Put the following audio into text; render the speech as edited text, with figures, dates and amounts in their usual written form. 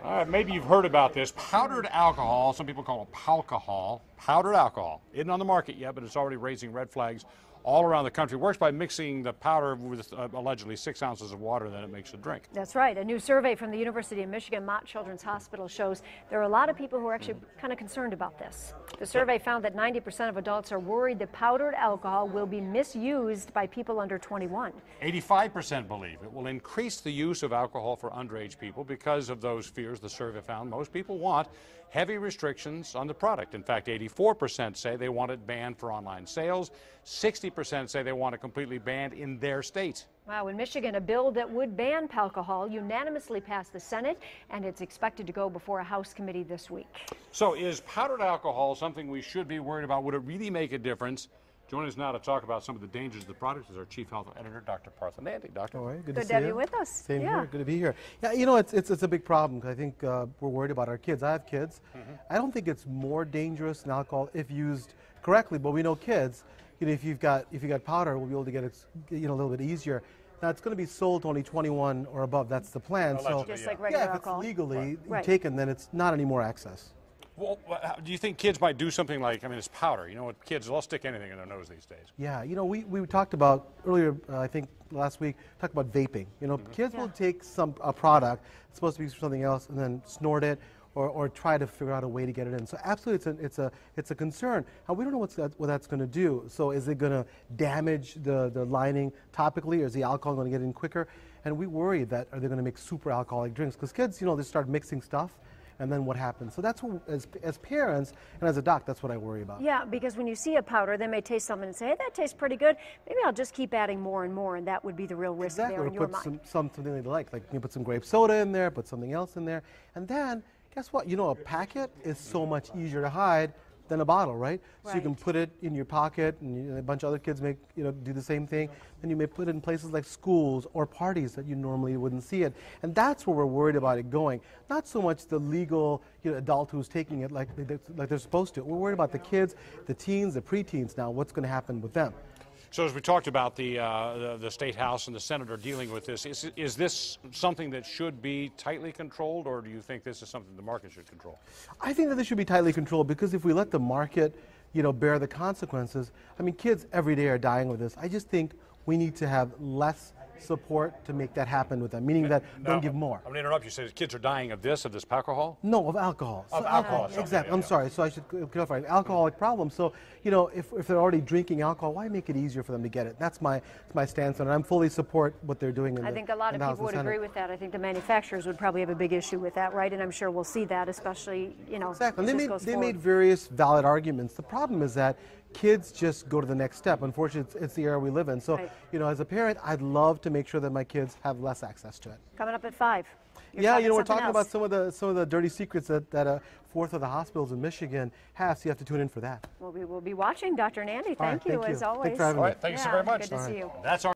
All right, maybe you've heard about this. Powdered alcohol, some people call it Palcohol. Powdered alcohol isn't on the market yet, but it's already raising red flags all around the country. It works by mixing the powder with allegedly 6 ounces of water, then it makes a drink. That's right. A new survey from the University of Michigan Mott Children's Hospital shows there are a lot of people who are actually kind of concerned about this. The survey found that 90% of adults are worried that powdered alcohol will be misused by people under 21. 85% believe it will increase the use of alcohol for underage people. Because of those fears, the survey found most people want heavy restrictions on the product. In fact, 84% say they want it banned for online sales. 60% say they want it completely banned in their state. Wow, in Michigan, a bill that would ban Palcohol unanimously passed the Senate, and it's expected to go before a House committee this week. So is powdered alcohol something we should be worried about? Would it really make a difference? Joining us now to talk about some of the dangers of the product is our Chief Health Editor, Dr. Partha. Doctor. All right, good to have you with us. Same here. Good to be here. Yeah, you know, it's a big problem. I think we're worried about our kids. I have kids. I don't think it's more dangerous than alcohol if used correctly, but we know kids. You know, if you've got powder, we'll be able to get it, a little bit easier. Now it's going to be sold to only 21 or above. That's the plan. Allegedly, so just like regular if alcohol. It's legally taken, then it's not any more access. Well, do you think kids might do something like, I mean, it's powder. You know what, kids, they'll stick anything in their nose these days. Yeah, you know, we talked about earlier, I think last week, talked about vaping. You know, kids will take a product, it's supposed to be something else, and then snort it or try to figure out a way to get it in. So absolutely, it's a concern. Now, we don't know what that's going to do. So is it going to damage the lining topically, or is the alcohol going to get in quicker? And we worry that are they going to make super alcoholic drinks? Because kids, you know, they start mixing stuff. And then what happens? So that's what, as parents and as a doc, that's what I worry about. Yeah, because when you see a powder, they may taste something and say, hey, that tastes pretty good. Maybe I'll just keep adding more and more, and that would be the real risk there in your mind. Or put something they like you put some grape soda in there, put something else in there, and then guess what? You know, a packet is so much easier to hide than a bottle, right? So you can put it in your pocket, and a bunch of other kids do the same thing. And you may put it in places like schools or parties that you normally wouldn't see it. And that's where we're worried about it going. Not so much the legal adult who's taking it like they're supposed to. We're worried about the kids, the teens, the preteens now. What's going to happen with them? So as we talked about the State House and the Senate are dealing with this, is this something that should be tightly controlled, or do you think this is something the market should control? I think that this should be tightly controlled, because if we let the market, bear the consequences, I mean, kids every day are dying with this. I just think we need to have less support to make that happen with them, meaning that don't give more. I'm going to interrupt you. Say kids are dying of this alcohol? No, of alcohol. Of alcohol. Exactly. I'm sorry. So I should clarify. Alcoholic problem. So, if they're already drinking alcohol, why make it easier for them to get it? That's my stance on it. I'm fully support what they're doing. I think a lot of people would agree with that. I think the manufacturers would probably have a big issue with that, right? And I'm sure we'll see that, especially, Exactly. And they made various valid arguments. The problem is that kids just go to the next step. Unfortunately, it's the era we live in. So, as a parent, I'd love to make sure that my kids have less access to it. Coming up at 5. We're talking about some of the dirty secrets that a fourth of the hospitals in Michigan have. So you have to tune in for that. We'll be watching, Dr. Nandy. Thank you, as always. Thanks for having me. All right, thank you so very much. Good to see you. That's our